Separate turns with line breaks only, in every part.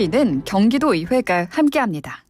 이는 경기도의회가 함께합니다.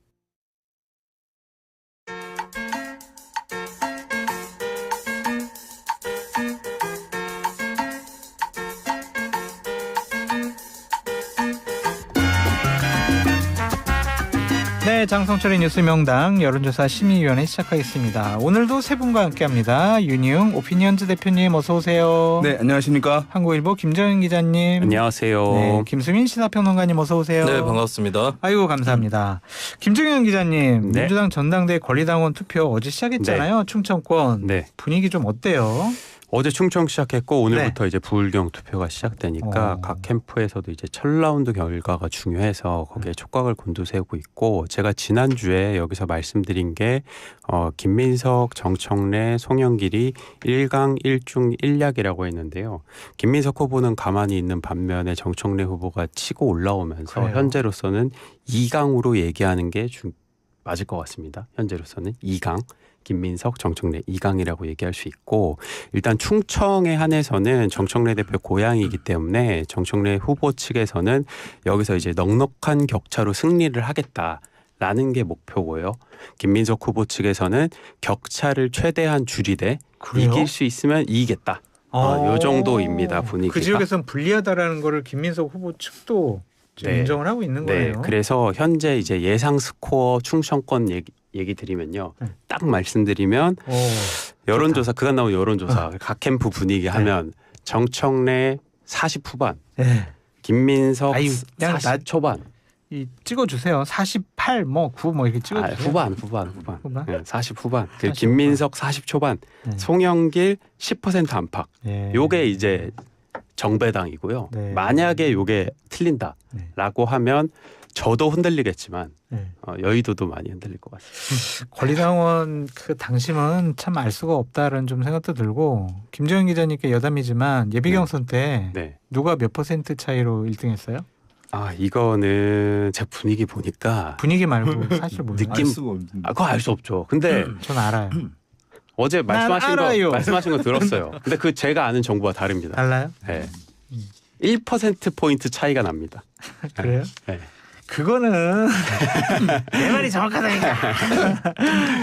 네, 장성철의 뉴스명당 여론조사 심의위원회 시작하겠습니다. 오늘도 세 분과 함께합니다. 윤희웅 오피니언즈 대표님 어서 오세요.
네, 안녕하십니까.
한국일보 김정현 기자님.
안녕하세요.
네, 김수민 시사평론가님 어서 오세요.
네, 반갑습니다.
아이고 감사합니다. 김정현 기자님,
네.
민주당 전당대 권리당원 투표 어제 시작했잖아요. 충청권.
네.
분위기 좀 어때요?
어제 충청 시작했고 오늘부터 이제 부울경 투표가 시작되니까 각 캠프에서도 이제 첫 라운드 결과가 중요해서 거기에 촉각을 곤두세우고 있고, 제가 지난주에 여기서 말씀드린 게 김민석, 정청래, 송영길이 1강 1중 1약이라고 했는데요. 김민석 후보는 가만히 있는 반면에 정청래 후보가 치고 올라오면서
그래요?
현재로서는 2강으로 얘기하는 게 맞을 것 같습니다. 현재로서는 2강. 김민석, 정청래 2강이라고 얘기할 수 있고, 일단 충청에 한해서는 정청래 대표 고향이기 때문에 정청래 후보 측에서는 여기서 이제 넉넉한 격차로 승리를 하겠다라는 게 목표고요. 김민석 후보 측에서는 격차를 최대한 줄이되
그래요?
이길 수 있으면 이기겠다. 요 정도입니다, 분위기가.
그 지역에서는 불리하다라는 거를 김민석 후보 측도 지금
네.
인정을 하고 있는
네,
거예요.
그래서 현재 이제 예상 스코어 충청권 얘기 드리면요. 딱 말씀드리면 여론조사, 그간 나온 여론조사 각 캠프 분위기 하면 정청래 40 후반,
네.
김민석
아유, 그냥
40 초반.
이 찍어주세요. 48, 9 이렇게 찍어주세요.
후반. 네, 40 후반. 그리고 김민석 40 초반,
네.
송영길 10% 안팎.
네.
요게 이제 정배당이고요.
네.
만약에 요게 틀린다라고 하면 저도 흔들리겠지만 여의도도 많이 흔들릴 것 같습니다.
권리당원 그 당심은 참 알 수가 없다는 좀 생각도 들고, 김정현 기자님께 여담이지만 예비경선 때
네.
누가 몇 % 차이로 1등했어요?
이거는 제 분위기 보니까
분위기 말고 사실 몰라요.
느낌-
알 수가 없는데.
그거 알 수 없죠. 근데
전 알아요.
어제
알아요.
말씀하신 거 들었어요. 근데 그 제가 아는 정보와 다릅니다.
달라요?
네. 1% 포인트 차이가 납니다.
그래요?
네.
그거는 내 말이 정확하다니까.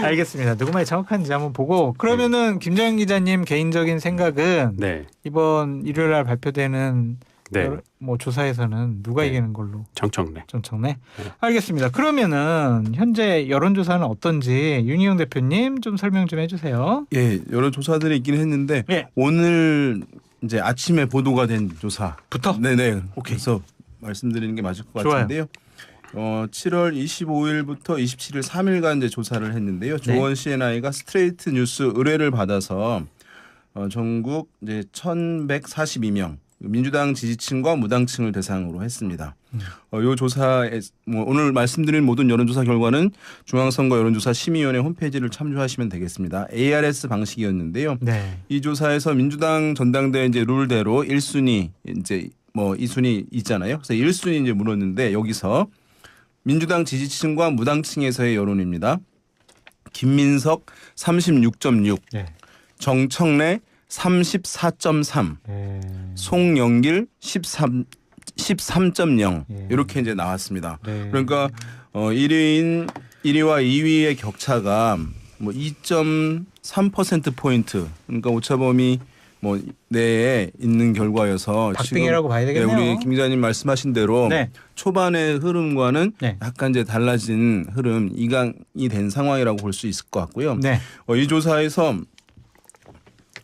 알겠습니다. 누구 말이 정확한지 한번 보고, 그러면은 김정현 기자님 개인적인 생각은
네.
이번 일요일 날 발표되는
네.
뭐 조사에서는 누가
네.
이기는 걸로?
정청래.
정청래? 알겠습니다. 그러면은 현재 여론조사는 어떤지 윤희용 대표님 좀 설명 좀 해주세요.
예, 여러 조사들이 있긴 했는데
예.
오늘 이제 아침에 보도가 된 조사부터 네네.
오케이.
그래서 말씀드리는 게 맞을 것
좋아요.
같은데요. 7월 25일부터 27일 3일간 이제 조사를 했는데요. 조원 CNI가 스트레이트 뉴스 의뢰를 받아서 전국 이제 1,142명 민주당 지지층과 무당층을 대상으로 했습니다. 이 조사에 오늘 말씀드린 모든 여론조사 결과는 중앙선거 여론조사 심의위원회 홈페이지를 참조하시면 되겠습니다. ARS 방식이었는데요.
네.
이 조사에서 민주당 전당대 이제 룰대로 1순위 이제 2순위 있잖아요. 그래서 1순위 이제 물었는데 여기서 민주당 지지층과 무당층에서의 여론입니다. 김민석 36.6,
네.
정청래 34.3,
네.
송영길 13.0
예.
이렇게 이제 나왔습니다.
네.
그러니까 1위와 2위의 격차가 2.3% 포인트. 그러니까 오차범위 내에 있는 결과여서
박빙이라고
지금
봐야 되겠네요.
우리 김 기자님 말씀하신 대로
네.
초반의 흐름과는
네.
약간 이제 달라진 흐름, 이강이 된 상황이라고 볼 수 있을 것 같고요.
네.
이 조사에서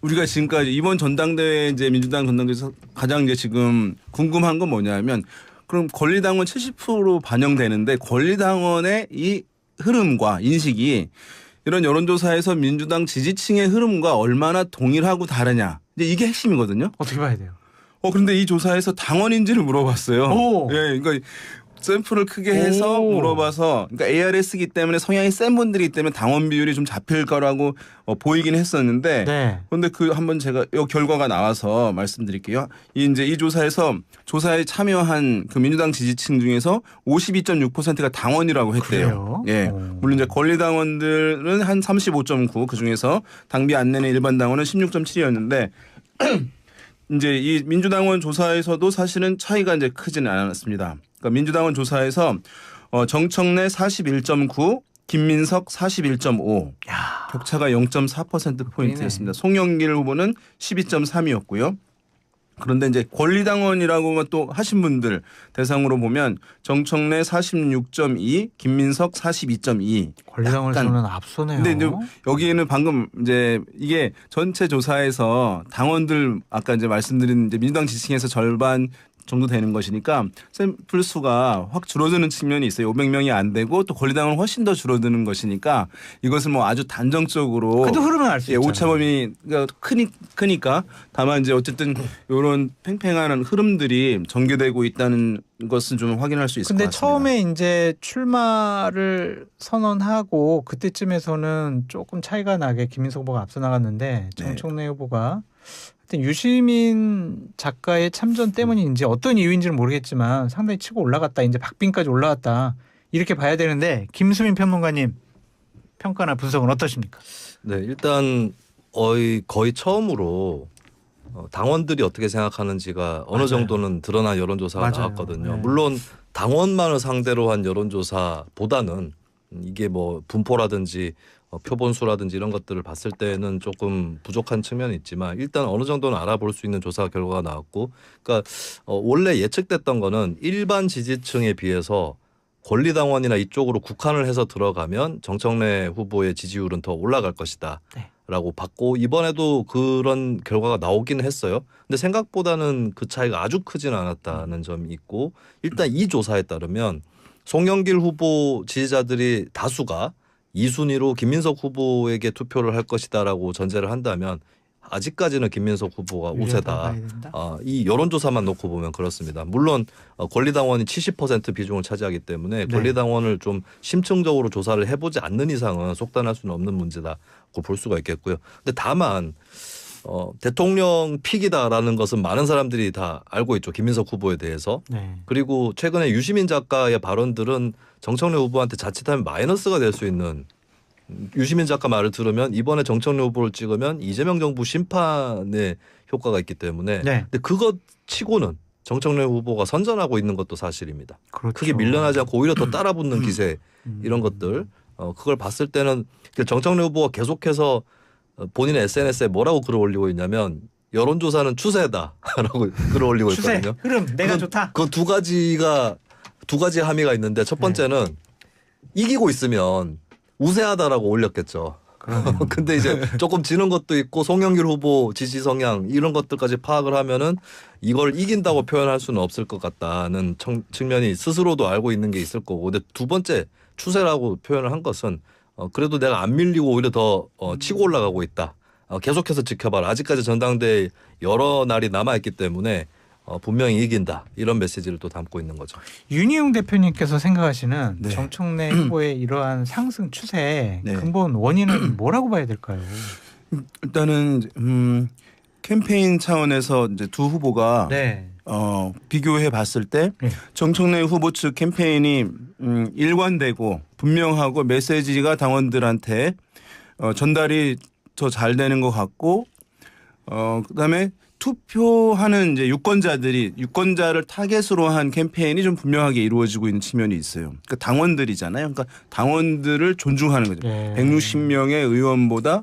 우리가 지금까지 이번 전당대회 이제 민주당 전당대회에서 가장 이제 지금 궁금한 건 뭐냐면, 그럼 권리당원 70% 반영되는데 권리당원의 이 흐름과 인식이 이런 여론조사에서 민주당 지지층의 흐름과 얼마나 동일하고 다르냐, 이제 이게 핵심이거든요.
어떻게 봐야 돼요?
그런데 이 조사에서 당원인지를 물어봤어요.
오.
예, 그러니까 샘플을 크게 해서 물어봐서, 그러니까 ARS이기 때문에 성향이 센 분들이기 때문에 당원 비율이 좀 잡힐 거라고 보이긴 했었는데,
네.
그런데 한번 제가 이 결과가 나와서 말씀드릴게요. 이 조사에서 조사에 참여한 그 민주당 지지층 중에서 52.6%가 당원이라고 했대요.
그래요?
예, 물론 이제 권리당원들은 한 35.9, 그 중에서 당비 안 내는 일반 당원은 16.7이었는데. 이제 이 민주당원 조사에서도 사실은 차이가 이제 크지는 않았습니다. 그러니까 민주당은 조사에서 정청래 41.9, 김민석 41.5. 격차가 0.4%포인트였습니다. 송영길 후보는 12.3이었고요. 그런데 이제 권리당원이라고 또 하신 분들 대상으로 보면 정청래 46.2, 김민석 42.2.
권리당원에서는 앞서네요.
근데 이제 여기에는 방금 이제 이게 전체 조사에서 당원들 아까 이제 말씀드린 이제 민주당 지지층에서 절반 정도 되는 것이니까 샘플 수가 확 줄어드는 측면이 있어요. 500명이 안 되고 또 권리당은 훨씬 더 줄어드는 것이니까 이것을 뭐 아주 단정적으로
그래도 흐름은 알 수 있잖아요.
오차범위 크니까 다만 이제 어쨌든 이런 팽팽한 흐름들이 전개되고 있다는 것은 좀 확인할 수 있을 것
근데
같습니다.
처음에 이제 출마를 선언하고 그때쯤에서는 조금 차이가 나게 김민석 후보가 앞서 나갔는데 정청래 후보가 하여튼 유시민 작가의 참전 때문인지 어떤 이유인지는 모르겠지만 상당히 치고 올라갔다. 이제 박빙까지 올라갔다. 이렇게 봐야 되는데 김수민 평론가님 평가나 분석은 어떠십니까?
네, 일단 거의 처음으로 당원들이 어떻게 생각하는지가 어느
맞아요.
정도는 드러난 여론조사가
맞아요.
나왔거든요.
네.
물론 당원만을 상대로 한 여론조사보다는 이게 뭐 분포라든지 표본수라든지 이런 것들을 봤을 때는 조금 부족한 측면이 있지만 일단 어느 정도는 알아볼 수 있는 조사 결과가 나왔고, 그러니까 원래 예측됐던 거는 일반 지지층에 비해서 권리당원이나 이쪽으로 국한을 해서 들어가면 정청래 후보의 지지율은 더 올라갈 것이다.
네.
라고 봤고 이번에도 그런 결과가 나오긴 했어요. 근데 생각보다는 그 차이가 아주 크진 않았다는 점이 있고, 일단 이 조사에 따르면 송영길 후보 지지자들이 다수가 2순위로 김민석 후보에게 투표를 할 것이다라고 전제를 한다면 아직까지는 김민석 후보가 우세다. 이 여론조사만 놓고 보면 그렇습니다. 물론 권리당원이 70% 비중을 차지하기 때문에 권리당원을 좀 심층적으로 조사를 해보지 않는 이상은 속단할 수는 없는 문제다고 볼 수가 있겠고요. 근데 다만 대통령 픽이다라는 것은 많은 사람들이 다 알고 있죠. 김민석 후보에 대해서.
네.
그리고 최근에 유시민 작가의 발언들은 정청래 후보한테 자칫하면 마이너스가 될 수 있는, 유시민 작가 말을 들으면 이번에 정청래 후보를 찍으면 이재명 정부 심판의 효과가 있기 때문에 근데 그것 치고는 정청래 후보가 선전하고 있는 것도 사실입니다.
그렇죠.
크게 밀려나지 않고 오히려 더 따라붙는 기세 이런 것들 그걸 봤을 때는 정청래 후보가 계속해서 본인의 SNS에 뭐라고 글을 올리고 있냐면 여론조사는 추세다라고 글을 올리고
추세,
있거든요.
흐름, 내가 좋다.
그 두 가지 함의가 있는데 첫 번째는 이기고 있으면 우세하다라고 올렸겠죠. 근데 이제 조금 지는 것도 있고 송영길 후보 지지 성향 이런 것들까지 파악을 하면은 이걸 이긴다고 표현할 수는 없을 것 같다는 측면이 스스로도 알고 있는 게 있을 거고, 근데 두 번째 추세라고 표현을 한 것은 그래도 내가 안 밀리고 오히려 더 치고 올라가고 있다. 계속해서 지켜봐라. 아직까지 전당대회 여러 날이 남아있기 때문에 분명히 이긴다. 이런 메시지를 또 담고 있는 거죠.
윤희용 대표님께서 생각하시는
네.
정청래 후보의 이러한 상승 추세
네.
근본 원인은 뭐라고 봐야 될까요?
일단은 캠페인 차원에서 이제 두 후보가
네.
비교해 봤을 때
네.
정청래 후보 측 캠페인이 일관되고 분명하고 메시지가 당원들한테 전달이 더 잘 되는 것 같고, 그다음에 투표하는 이제 유권자를 타겟으로 한 캠페인이 좀 분명하게 이루어지고 있는 측면이 있어요. 그러니까 당원들이잖아요. 그러니까 당원들을 존중하는 거죠.
네.
160명의 의원보다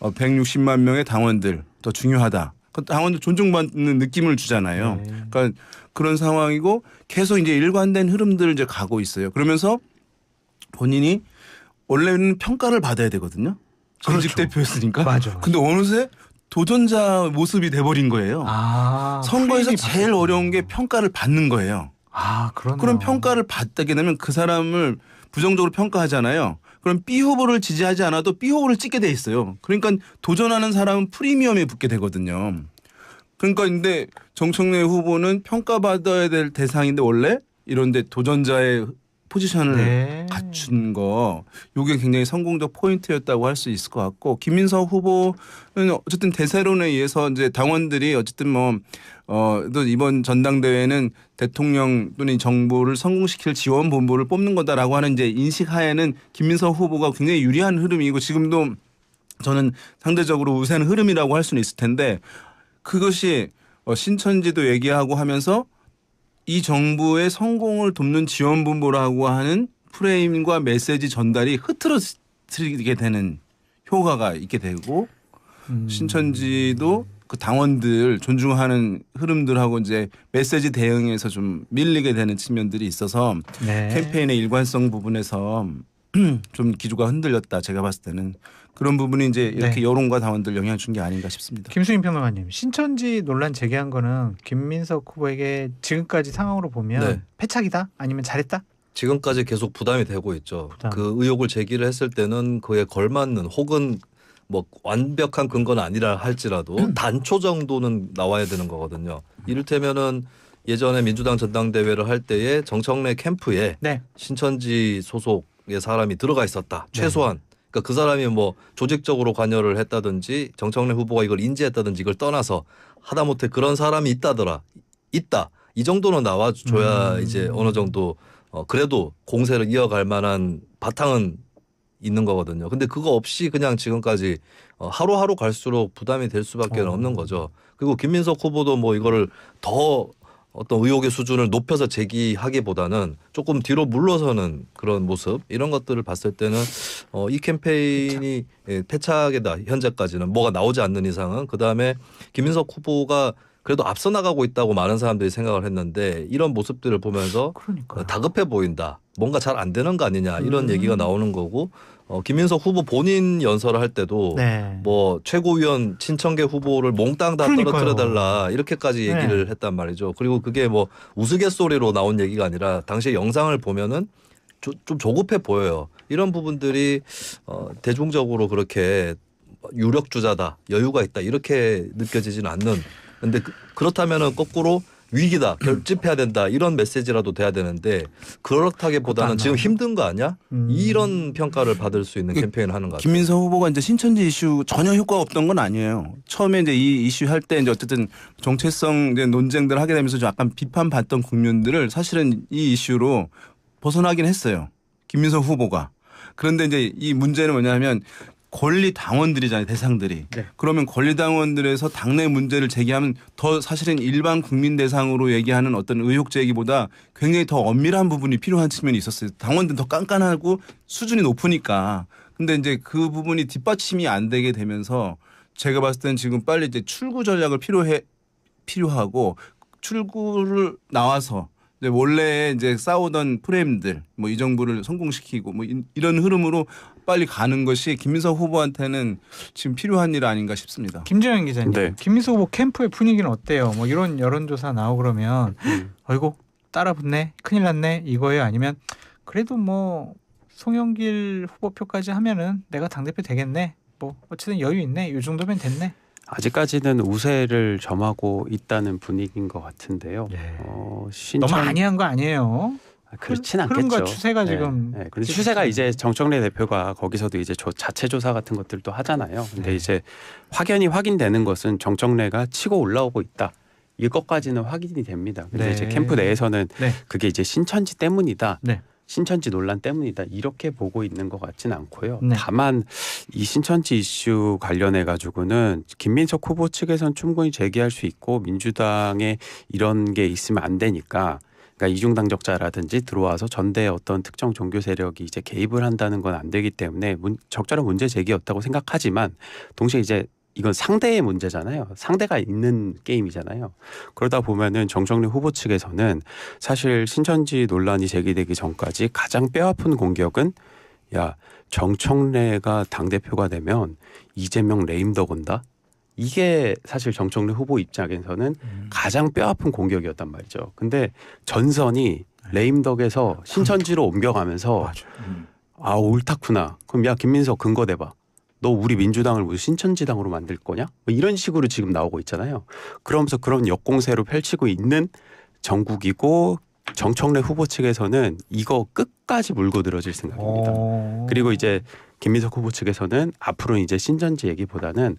160만 명의 당원들 더 중요하다. 당원들 존중받는 느낌을 주잖아요.
네.
그러니까 그런 상황이고 계속 이제 일관된 흐름들을 이제 가고 있어요. 그러면서 본인이 원래는 평가를 받아야 되거든요. 전직
그렇죠.
대표였으니까.
맞아.
근데 어느새 도전자 모습이 돼버린 거예요. 선거에서
프레임이
제일
바뀌었구나.
어려운 게 평가를 받는 거예요.
그러네요.
그럼 평가를 받게 되면 그 사람을 부정적으로 평가하잖아요. 그럼 B 후보를 지지하지 않아도 B 후보를 찍게 돼 있어요. 그러니까 도전하는 사람은 프리미엄에 붙게 되거든요. 그러니까 근데 정청래 후보는 평가받아야 될 대상인데 원래 이런데 도전자의 포지션을 갖춘 거, 이게 굉장히 성공적 포인트였다고 할 수 있을 것 같고, 김민석 후보는 어쨌든 대세론에 의해서 이제 당원들이 어쨌든 또 이번 전당대회는 대통령 또는 정부를 성공시킬 지원 본부를 뽑는 거다라고 하는 이제 인식하에는 김민석 후보가 굉장히 유리한 흐름이고 지금도 저는 상대적으로 우세한 흐름이라고 할 수는 있을 텐데, 그것이 신천지도 얘기하고 하면서 이 정부의 성공을 돕는 지원본부라고 하는 프레임과 메시지 전달이 흐트러지게 되는 효과가 있게 되고 신천지도 그 당원들 존중하는 흐름들하고 이제 메시지 대응에서 좀 밀리게 되는 측면들이 있어서
네.
캠페인의 일관성 부분에서 좀 기조가 흔들렸다. 제가 봤을 때는 그런 부분이 이제 이렇게
네.
여론과 당원들 영향을 준 게 아닌가 싶습니다.
김수인 평론가님, 신천지 논란 제기한 거는 김민석 후보에게 지금까지 상황으로 보면
네.
패착이다? 아니면 잘했다?
지금까지 계속 부담이 되고 있죠.
부담.
그 의혹을 제기를 했을 때는 그에 걸맞는 혹은 뭐 완벽한 근거는 아니라 할지라도 단초 정도는 나와야 되는 거거든요. 이를테면은 예전에 민주당 전당대회를 할 때에 정청래 캠프에
네.
신천지 소속의 사람이 들어가 있었다.
네.
최소한. 그러니까 그 사람이 뭐 조직적으로 관여를 했다든지 정청래 후보가 이걸 인지했다든지 이걸 떠나서 하다못해 그런 사람이 있다. 이 정도는 나와줘야 이제 어느 정도 그래도 공세를 이어갈 만한 바탕은 있는 거거든요. 근데 그거 없이 그냥 지금까지 하루하루 갈수록 부담이 될 수밖에 없는 거죠. 그리고 김민석 후보도 뭐 이거를 더 어떤 의혹의 수준을 높여서 제기하기보다는 조금 뒤로 물러서는 그런 모습 이런 것들을 봤을 때는 이 캠페인이 패착이다. 현재까지는 뭐가 나오지 않는 이상은. 그다음에 김민석 후보가 그래도 앞서 나가고 있다고 많은 사람들이 생각을 했는데 이런 모습들을 보면서
그러니까.
다급해 보인다. 뭔가 잘 안 되는 거 아니냐 이런 얘기가 나오는 거고 김민석 후보 본인 연설을 할 때도
네.
뭐 최고위원 친청계 후보를 몽땅 다
그러니까요.
떨어뜨려달라 이렇게까지 얘기를 했단 말이죠. 그리고 그게 뭐 우스갯소리로 나온 얘기가 아니라 당시에 영상을 보면은 좀 조급해 보여요. 이런 부분들이 대중적으로 그렇게 유력 주자다, 여유가 있다 이렇게 느껴지지는 않는. 근데 그렇다면은 거꾸로 위기다, 결집해야 된다 이런 메시지라도 돼야 되는데 그렇다기보다는 지금 힘든 거 아니야? 이런 평가를 받을 수 있는 캠페인을 하는 것 같아요.
김민석 후보가 이제 신천지 이슈 전혀 효과가 없던 건 아니에요. 처음에 이제 이 이슈 할 때 이제 어쨌든 정체성 이제 논쟁들 하게 되면서 좀 약간 비판받던 국민들을 사실은 이 이슈로 벗어나긴 했어요. 김민석 후보가. 그런데 이제 이 문제는 뭐냐면 권리 당원들이잖아요, 대상들이.
네.
그러면 권리 당원들에서 당내 문제를 제기하면 더 사실은 일반 국민 대상으로 얘기하는 어떤 의혹 제기보다 굉장히 더 엄밀한 부분이 필요한 측면이 있었어요. 당원들은 더 깐깐하고 수준이 높으니까. 근데 이제 그 부분이 뒷받침이 안 되게 되면서 제가 봤을 때는 지금 빨리 이제 출구 전략을 필요하고 출구를 나와서 이제 원래 이제 싸우던 프레임들 뭐 이 정부를 성공시키고 뭐 이런 흐름으로 빨리 가는 것이 김민석 후보한테는 지금 필요한 일 아닌가 싶습니다.
김재현 기자님,
네.
김민석 후보 캠프의 분위기는 어때요? 뭐 이런 여론조사 나오고 그러면 어이구 따라붙네, 큰일 났네 이거예요? 아니면 그래도 뭐 송영길 후보표까지 하면은 내가 당대표 되겠네, 뭐 어쨌든 여유 있네, 이 정도면 됐네.
아직까지는 우세를 점하고 있다는 분위기인 것 같은데요.
예.
신천
너무 많이 한 거 아니에요?
그렇진
흐름과
않겠죠.
추세가 지금
네. 그런데 추세가 이제 정청래 대표가 거기서도 이제 자체 조사 같은 것들도 하잖아요. 근데
네.
이제 확연히 확인되는 것은 정청래가 치고 올라오고 있다. 이것까지는 확인이 됩니다. 근데
네.
이제 캠프 내에서는
네.
그게 이제 신천지 때문이다.
네.
신천지 논란 때문이다. 이렇게 보고 있는 것 같지는 않고요.
네.
다만 이 신천지 이슈 관련해 가지고는 김민석 후보 측에선 충분히 제기할 수 있고 민주당에 이런 게 있으면 안 되니까 그러니까 이중당적자라든지 들어와서 전대의 어떤 특정 종교 세력이 이제 개입을 한다는 건 안 되기 때문에 적절한 문제 제기였다고 생각하지만 동시에 이제 이건 상대의 문제잖아요. 상대가 있는 게임이잖아요. 그러다 보면은 정청래 후보 측에서는 사실 신천지 논란이 제기되기 전까지 가장 뼈아픈 공격은 야 정청래가 당대표가 되면 이재명 레임덕 온다. 이게 사실 정청래 후보 입장에서는 가장 뼈아픈 공격이었단 말이죠. 근데 전선이 레임덕에서 신천지로 옮겨가면서 아 옳다구나. 그럼 야 김민석 근거 대봐. 너 우리 민주당을 무슨 신천지당으로 만들 거냐? 뭐 이런 식으로 지금 나오고 있잖아요. 그러면서 그런 역공세로 펼치고 있는 정국이고 정청래 후보 측에서는 이거 끝까지 물고 늘어질 생각입니다. 그리고 이제 김민석 후보 측에서는 앞으로는 이제 신천지 얘기보다는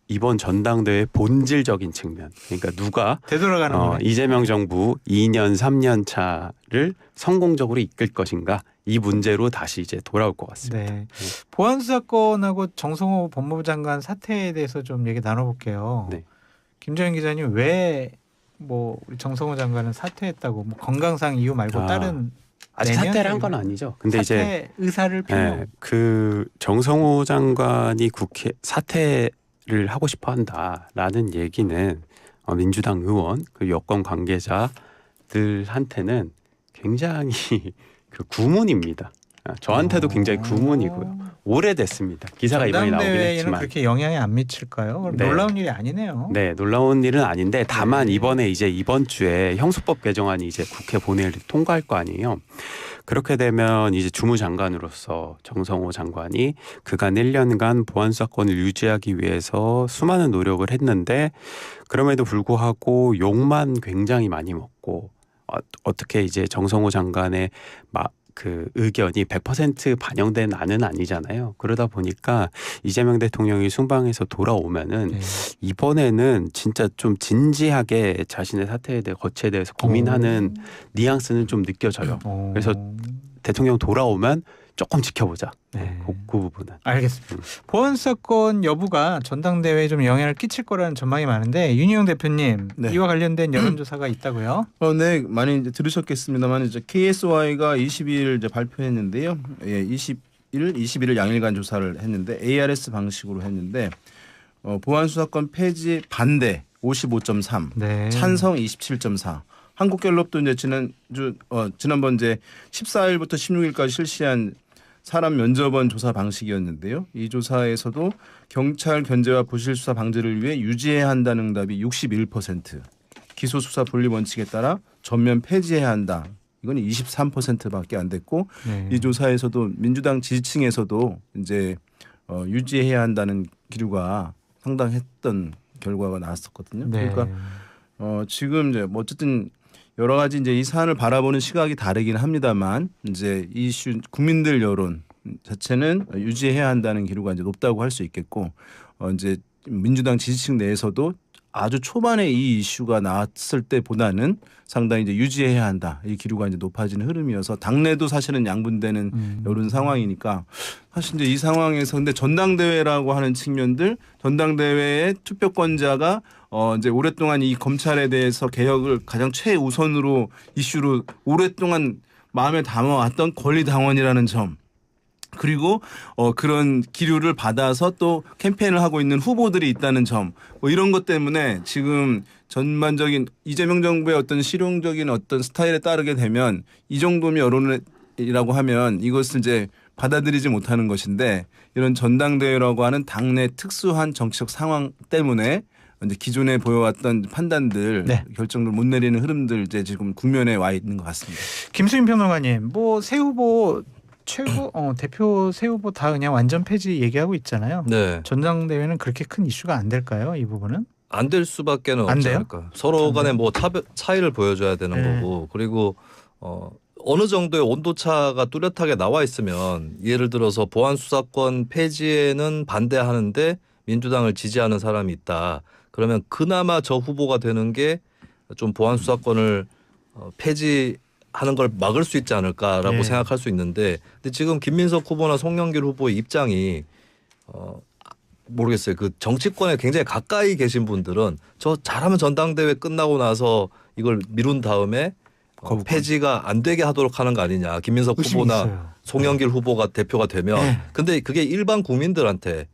이번 전당대회 본질적인 측면, 그러니까 누가
되돌아가는 거네.
이재명 정부 2년 3년 차를 성공적으로 이끌 것인가 이 문제로 다시 이제 돌아올 것 같습니다.
네. 보안수 사건하고 정성호 법무부 장관 사태에 대해서 좀 얘기 나눠볼게요.
네.
김정인 기자님 왜 뭐 우리 정성호 장관은 사퇴했다고 뭐 건강상 이유 말고
아,
다른
아직
내면
사퇴를 한 건 아니죠. 근데 이제
사퇴 의사를 표명.
그 정성호 장관이 국회 사퇴를 하고 싶어 한다라는 얘기는 민주당 의원 그 여권 관계자들한테는 굉장히 그 구문입니다. 저한테도 굉장히 구문이고요. 오래됐습니다. 기사가 이번에 나오긴
전당대회에는
했지만.
그렇게 영향이 안 미칠까요? 그럼
네.
놀라운 일이 아니네요.
네, 놀라운 일은 아닌데 다만
네.
이번에 이제 이번 주에 형수법 개정안이 이제 국회 본회의를 통과할 거 아니에요. 그렇게 되면 이제 주무장관으로서 정성호 장관이 그간 1년간 보안 수사권을 유지하기 위해서 수많은 노력을 했는데 그럼에도 불구하고 욕만 굉장히 많이 먹고 어떻게 이제 정성호 장관의 그 의견이 100% 반영된 안은 아니잖아요. 그러다 보니까 이재명 대통령이 순방에서 돌아오면은
네.
이번에는 진짜 좀 진지하게 자신의 사태에 대해 거치에 대해서 고민하는 뉘앙스는 좀 느껴져요. 그래서 대통령 돌아오면 조금 지켜보자.
네.
그 부분은.
알겠습니다. 보안 사건 여부가 전당대회에 좀 영향을 끼칠 거라는 전망이 많은데 윤희용 대표님
네.
이와 관련된 여론조사가 있다고요?
네, 많이 이제 들으셨겠습니다만 이제 KSY가 22일 이제 발표했는데요. 예, 21일 양일간 조사를 했는데 ARS 방식으로 했는데 보안 수사권 폐지 반대 55.3,
네.
찬성 27.4. 한국갤럽도 이제 지난번 이제 14일부터 16일까지 실시한 사람 면접원 조사 방식이었는데요. 이 조사에서도 경찰 견제와 부실 수사 방지를 위해 유지해야 한다는 응답이 61%, 기소 수사 분리 원칙에 따라 전면 폐지해야 한다. 이건 23%밖에 안 됐고
네.
이 조사에서도 민주당 지지층에서도 이제 유지해야 한다는 기류가 상당했던 결과가 나왔었거든요.
네.
그러니까 지금 이제 뭐 어쨌든 여러 가지 이제 이 사안을 바라보는 시각이 다르긴 합니다만 이제 이 이슈 국민들 여론 자체는 유지해야 한다는 기류가 이제 높다고 할 수 있겠고 이제 민주당 지지층 내에서도 아주 초반에 이 이슈가 나왔을 때보다는 상당히 이제 유지해야 한다 이 기류가 이제 높아지는 흐름이어서 당내도 사실은 양분되는 여론 상황이니까 사실 이제 이 상황에서 근데 전당대회라고 하는 측면들 전당대회의 투표권자가 이제 오랫동안 이 검찰에 대해서 개혁을 가장 최우선으로 이슈로 오랫동안 마음에 담아왔던 권리당원이라는 점 그리고 그런 기류를 받아서 또 캠페인을 하고 있는 후보들이 있다는 점 뭐 이런 것 때문에 지금 전반적인 이재명 정부의 어떤 실용적인 어떤 스타일에 따르게 되면 이 정도면 여론이라고 하면 이것을 이제 받아들이지 못하는 것인데 이런 전당대회라고 하는 당내 특수한 정치적 상황 때문에 이제 기존에 보여왔던 판단들,
네.
결정들 못 내리는 흐름들 이제 지금 국면에 와 있는 것 같습니다.
김수인 평론가님, 뭐 새 후보 최고 대표 새 후보 다 그냥 완전 폐지 얘기하고 있잖아요.
네.
전당대회는 그렇게 큰 이슈가 안 될까요? 이 부분은?
안 될 수밖에는
안
없지
돼요?
않을까. 서로 간에 뭐 차이를 보여줘야 되는
네.
거고 그리고 어느 정도의 온도차가 뚜렷하게 나와 있으면 예를 들어서 보안 수사권 폐지에는 반대하는데 민주당을 지지하는 사람이 있다. 그러면 그나마 저 후보가 되는 게 좀 보안 수사권을 폐지하는 걸 막을 수 있지 않을까라고
예.
생각할 수 있는데 근데 지금 김민석 후보나 송영길 후보의 입장이 모르겠어요. 그 정치권에 굉장히 가까이 계신 분들은 저 잘하면 전당대회 끝나고 나서 이걸 미룬 다음에 폐지가 안 되게 하도록 하는 거 아니냐. 김민석
의심이
후보나
있어요.
송영길 후보가 대표가 되면
네.
근데 그게 일반 국민들한테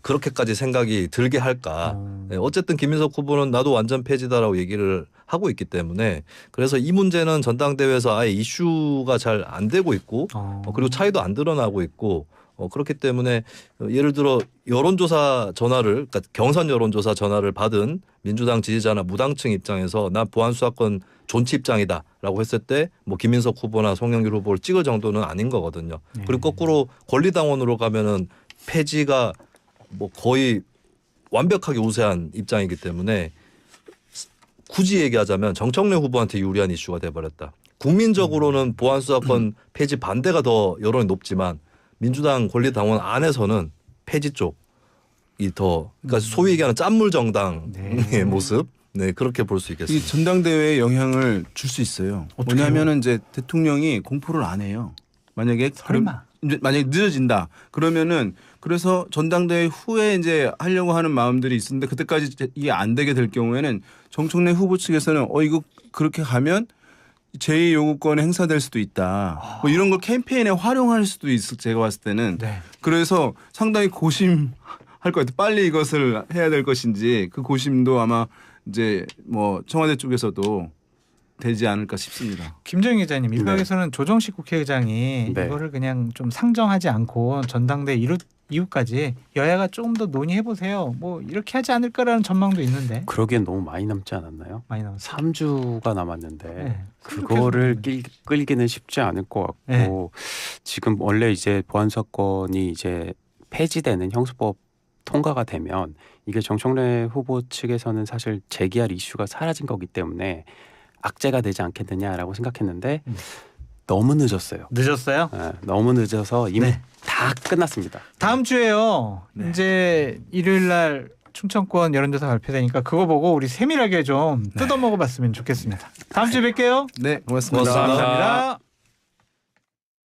그렇게까지 생각이 들게 할까. 어쨌든 김민석 후보는 나도 완전 폐지다라고 얘기를 하고 있기 때문에 그래서 이 문제는 전당대회에서 아예 이슈가 잘 안 되고 있고 그리고 차이도 안 드러나고 있고 그렇기 때문에 예를 들어 여론조사 전화를 그러니까 경선 여론조사 전화를 받은 민주당 지지자나 무당층 입장에서 나 보안수사권 존치 입장이다라고 했을 때 뭐 김민석 후보나 송영길 후보를 찍을 정도는 아닌 거거든요. 그리고 거꾸로 권리당원으로 가면은 폐지가 뭐 거의 완벽하게 우세한 입장이기 때문에 굳이 얘기하자면 정청래 후보한테 유리한 이슈가 돼버렸다. 국민적으로는 보안수사권 폐지 반대가 더 여론이 높지만 민주당 권리당원 안에서는 폐지 쪽이 더 그러니까 소위 얘기하는 짠물 정당의 모습 네 그렇게 볼 수
이
있겠습니다.
전당대회에 영향을 줄 수 있어요.
어떡해요?
뭐냐면은 이제 대통령이 공포를 안 해요. 만약에
설마.
이제 만약에 늦어진다. 그러면은 그래서 전당대회 후에 이제 하려고 하는 마음들이 있었는데 그때까지 이게 안 되게 될 경우에는 정청래 후보 측에서는 이거 그렇게 가면 제2 요구권이 행사될 수도 있다. 뭐 이런 걸 캠페인에 활용할 수도 있을 제가 봤을 때는.
네.
그래서 상당히 고심할 것 같아요. 빨리 이것을 해야 될 것인지 그 고심도 아마 이제 뭐 청와대 쪽에서도 되지 않을까 싶습니다.
김정희 기자님, 일각에서는 조정식 국회의장이
네.
이거를 그냥 좀 상정하지 않고 전당대 이후까지 여야가 조금 더 논의해 보세요. 뭐 이렇게 하지 않을까라는 전망도 있는데
그러기엔 너무 많이 남지 않았나요?
많이 나왔어요.
3주가 남았는데
네,
그거를 끌기는 쉽지 않을 것 같고
네.
지금 원래 이제 보안 사건이 이제 폐지되는 형사법 통과가 되면 이게 정청래 후보 측에서는 사실 제기할 이슈가 사라진 거기 때문에 악재가 되지 않겠느냐라고 생각했는데 너무 늦었어요.
늦었어요?
네, 너무 늦어서 이미
네.
다 끝났습니다.
다음 주에요.
네.
이제 일요일 날 충청권 여론조사 발표되니까 그거 보고 우리 세밀하게 좀 뜯어 먹어봤으면 좋겠습니다. 다음 주에 뵐게요.
네, 고맙습니다.
고맙습니다.
감사합니다.